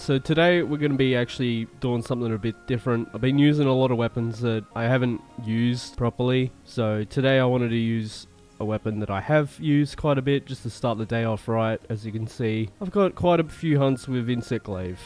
so today we're going to be actually doing something a bit different. I've been using a lot of weapons that I haven't used properly, so today I wanted to use a weapon that I have used quite a bit just to start the day off right. As you can see, I've got quite a few hunts with insect glaive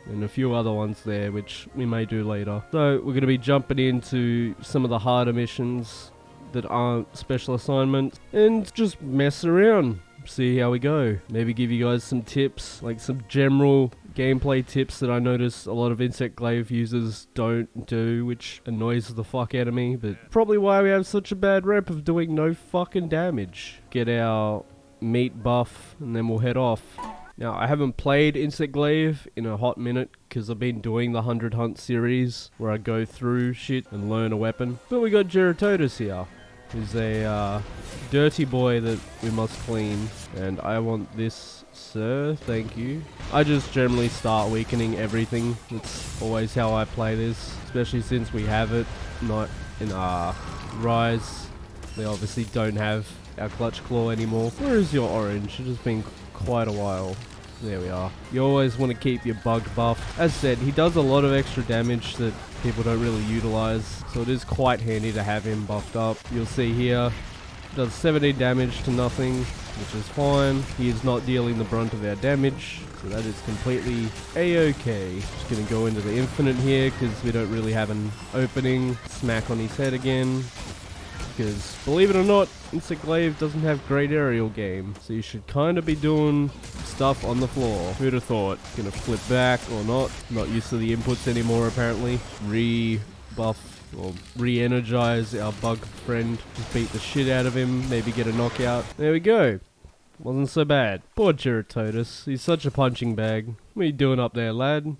and a few other ones there which we may do later. So we're going to be jumping into some of the harder missions that aren't special assignments and just mess around, see how we go. Maybe give you guys some tips, like some general gameplay tips that I notice a lot of insect glaive users don't do, which annoys the fuck out of me, but probably why we have such a bad rep of doing no fucking damage. Get our meat buff and then we'll head off. Now, I haven't played insect glaive in a hot minute because I've been doing the 100 hunt series where I go through shit and learn a weapon. But we got Geratotus here, who's a dirty boy that we must clean. And I want this, sir, thank you. I just generally start weakening everything. That's always how I play this, especially since we have it not in our Rise. They obviously don't have our clutch claw anymore. Where is your orange? It has been quite a while. There we are. You always want to keep your bug buff. As said, he does a lot of extra damage that people don't really utilize, so it is quite handy to have him buffed up. You'll see here, does 17 damage to nothing, which is fine. He is not dealing the brunt of our damage, so that is completely a-okay. Just gonna go into the infinite here because we don't really have an opening. Smack on his head again. Because, believe it or not, insect glaive doesn't have great aerial game, so you should kind of be doing stuff on the floor. Who'd have thought? Gonna flip back or not? Not used to the inputs anymore apparently. Re-buff or re-energize our bug friend. Just beat the shit out of him, maybe get a knockout. There we go. Wasn't so bad. Poor Geratotus, he's such a punching bag. What are you doing up there, lad?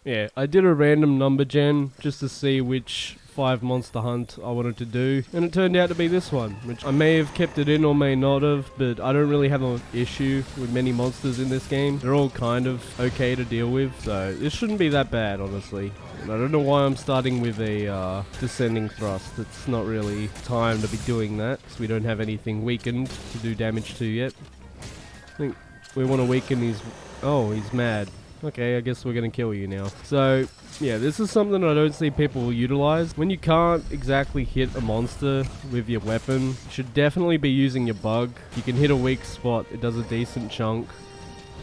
Yeah, I did a random number gen just to see which 5 monster hunt I wanted to do, and it turned out to be this one, which I may have kept it in or may not have, but I don't really have an issue with many monsters in this game. They're all kind of okay to deal with, so this shouldn't be that bad, honestly. And I don't know why I'm starting with a descending thrust. It's not really time to be doing that, because we don't have anything weakened to do damage to yet. I think we want to weaken his... Oh, he's mad. Okay, I guess we're gonna kill you now. So, yeah, this is something I don't see people utilize. When you can't exactly hit a monster with your weapon, you should definitely be using your bug. You can hit a weak spot, it does a decent chunk,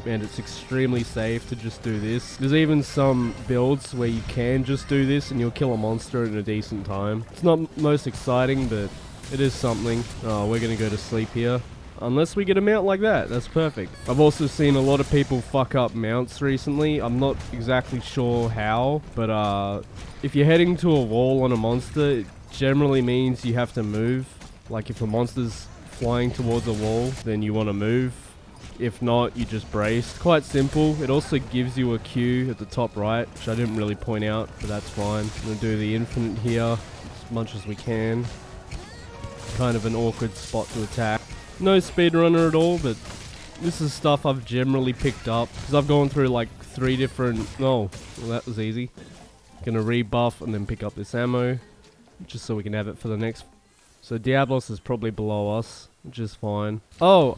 and it's extremely safe to just do this. There's even some builds where you can just do this and you'll kill a monster in a decent time. It's not most exciting, but it is something. Oh, we're gonna go to sleep here. Unless we get a mount like that, that's perfect. I've also seen a lot of people fuck up mounts recently. I'm not exactly sure how, but if you're heading to a wall on a monster, it generally means you have to move. Like if a monster's flying towards a wall, then you want to move. If not, you just brace. It's quite simple. It also gives you a Q at the top right, which I didn't really point out, but that's fine. I'm going to do the infinite here as much as we can. Kind of an awkward spot to attack. No speedrunner at all, but this is stuff I've generally picked up because I've gone through like 3 different... Oh, well that was easy. Gonna rebuff and then pick up this ammo just so we can have it for the next... So Diablos is probably below us, which is fine. Oh,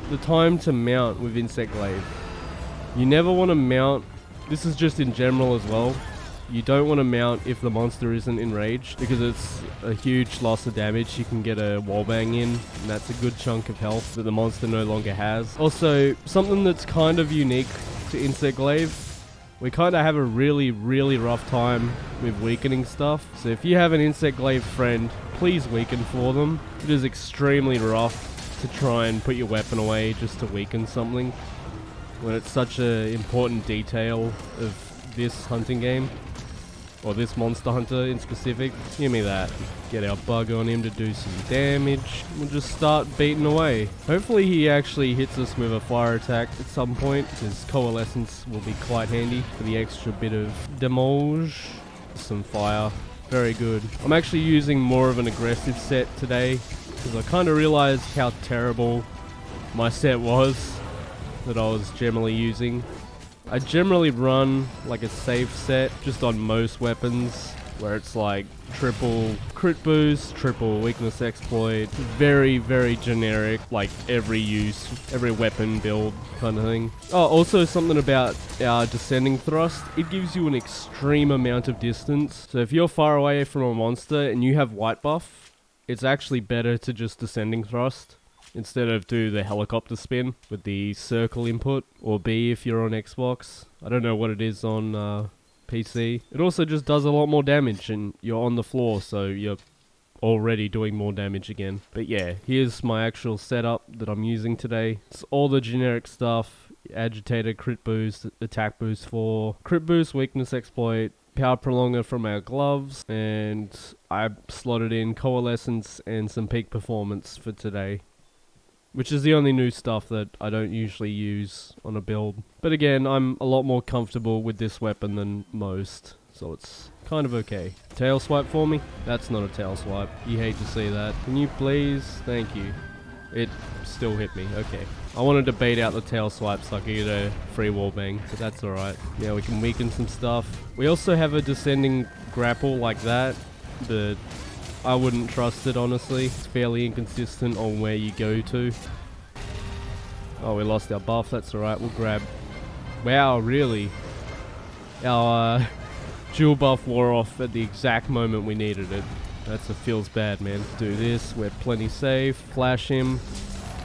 the time to mount with insect glaive. You never want to mount... This is just in general as well. You don't want to mount if the monster isn't enraged because it's a huge loss of damage. You can get a wallbang in, and that's a good chunk of health that the monster no longer has. Also, something that's kind of unique to insect glaive, we kind of have a really rough time with weakening stuff. So if you have an insect glaive friend, please weaken for them. It is extremely rough to try and put your weapon away just to weaken something when it's such an important detail of this hunting game. Or this monster hunter in specific. Give me that. Get our bug on him to do some damage. We'll just start beating away. Hopefully he actually hits us with a fire attack at some point, because coalescence will be quite handy for the extra bit of damage. Some fire. Very good. I'm actually using more of an aggressive set today, because I kind of realized how terrible my set was that I was generally using. I generally run like a safe set just on most weapons, where it's like triple crit boost, triple weakness exploit, very, very generic, like every use, every weapon build kind of thing. Oh, also something about our descending thrust, it gives you an extreme amount of distance. So if you're far away from a monster and you have white buff, it's actually better to just descending thrust instead of do the helicopter spin with the circle input, or B if you're on Xbox. I don't know what it is on PC. It also just does a lot more damage and you're on the floor, so you're already doing more damage again. But yeah, here's my actual setup that I'm using today. It's all the generic stuff: agitator, crit boost, attack boost 4, crit boost, weakness exploit, power prolonger from our gloves, and I slotted in coalescence and some peak performance for today, which is the only new stuff that I don't usually use on a build. But again, I'm a lot more comfortable with this weapon than most, so it's kind of okay. Tail swipe for me? That's not a tail swipe. You hate to see that. Can you please? Thank you. It still hit me. Okay. I wanted to bait out the tail swipe so I could get a free wall bang, but that's alright. Yeah, we can weaken some stuff. We also have a descending grapple like that, but I wouldn't trust it, honestly. It's fairly inconsistent on where you go to. Oh, we lost our buff. That's alright. We'll grab... Wow, really? Our dual buff wore off at the exact moment we needed it. Feels bad, man. Do this. We're plenty safe. Flash him.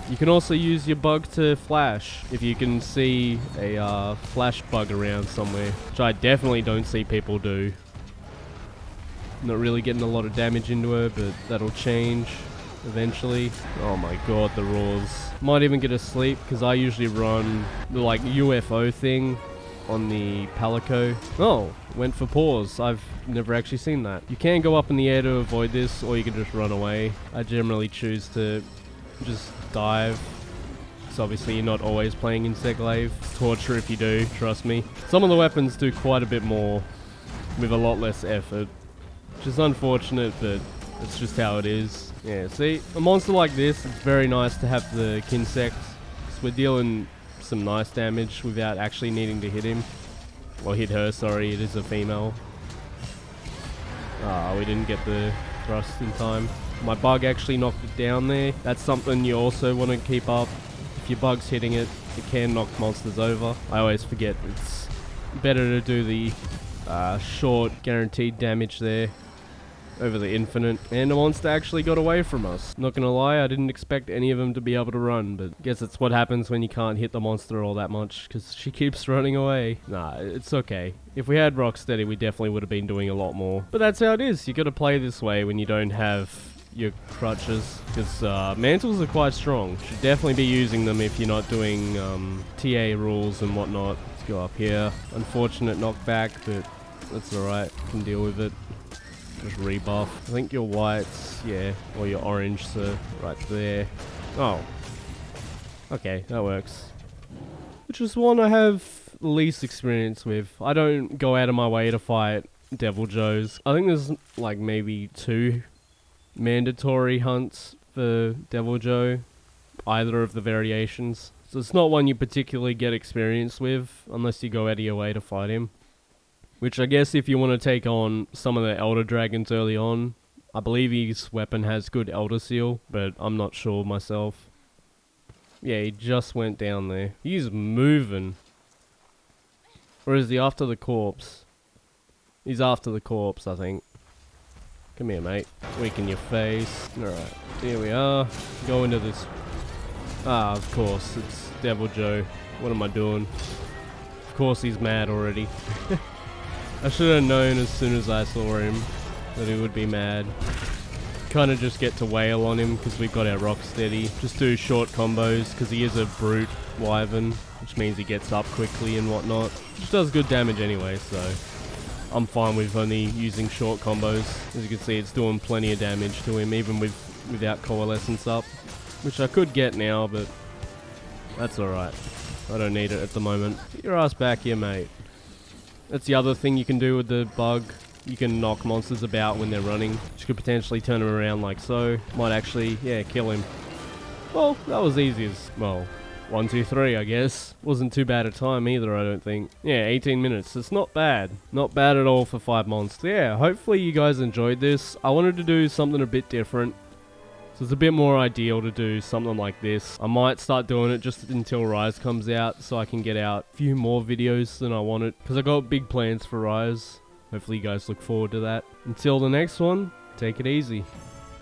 You can also use your bug to flash if you can see a flash bug around somewhere, which I definitely don't see people do. Not really getting a lot of damage into her, but that'll change eventually. Oh my god, the roars. Might even get a sleep, because I usually run the like UFO thing on the Palico. Oh, went for pause. I've never actually seen that. You can go up in the air to avoid this, or you can just run away. I generally choose to just dive. So obviously you're not always playing insect glaive. It's torture if you do, trust me. Some of the weapons do quite a bit more with a lot less effort, which is unfortunate, but it's just how it is. Yeah, see, a monster like this, it's very nice to have the Kinsect, because we're dealing some nice damage without actually needing to hit him. Or hit her, sorry, it is a female. Ah, we didn't get the thrust in time. My bug actually knocked it down there. That's something you also want to keep up. If your bug's hitting it, it can knock monsters over. I always forget it's better to do the short guaranteed damage there over the infinite, and the monster actually got away from us. Not gonna lie, I didn't expect any of them to be able to run, but guess it's what happens when you can't hit the monster all that much, because she keeps running away. Nah, it's okay. If we had Rocksteady, we definitely would have been doing a lot more. But that's how it is. You gotta play this way when you don't have your crutches, because mantles are quite strong. Should definitely be using them if you're not doing TA rules and whatnot. Let's go up here. Unfortunate knockback, but that's alright. Can deal with it. Just rebuff. I think your whites, yeah, or your orange, so right there. Oh. Okay, that works. Which is one I have the least experience with. I don't go out of my way to fight Devil Joes. I think there's like maybe 2 mandatory hunts for Devil Joe, either of the variations. So it's not one you particularly get experience with unless you go out of your way to fight him. Which I guess if you want to take on some of the Elder Dragons early on, I believe his weapon has good Elder Seal, but I'm not sure myself. Yeah, he just went down there. He's moving. Or is he after the corpse? He's after the corpse, I think. Come here, mate. Weaken your face. Alright, here we are. Go into this. Ah, of course, it's Devil Joe. What am I doing? Of course he's mad already. I should have known as soon as I saw him that he would be mad. Kind of just get to wail on him because we've got our Rocksteady. Just do short combos because he is a brute wyvern, which means he gets up quickly and whatnot. Which does good damage anyway, so I'm fine with only using short combos. As you can see, it's doing plenty of damage to him even without coalescence up. Which I could get now, but that's alright. I don't need it at the moment. Get your ass back here, mate. That's the other thing you can do with the bug. You can knock monsters about when they're running, which could potentially turn them around like so. Might actually, yeah, kill him. Well, that was easy as, well, 1, 2, 3, I guess. Wasn't too bad a time either, I don't think. Yeah, 18 minutes. It's not bad. Not bad at all for 5 months. Yeah, hopefully you guys enjoyed this. I wanted to do something a bit different. So it's a bit more ideal to do something like this. I might start doing it just until Rise comes out so I can get out a few more videos than I wanted. Because I got big plans for Rise. Hopefully you guys look forward to that. Until the next one, take it easy.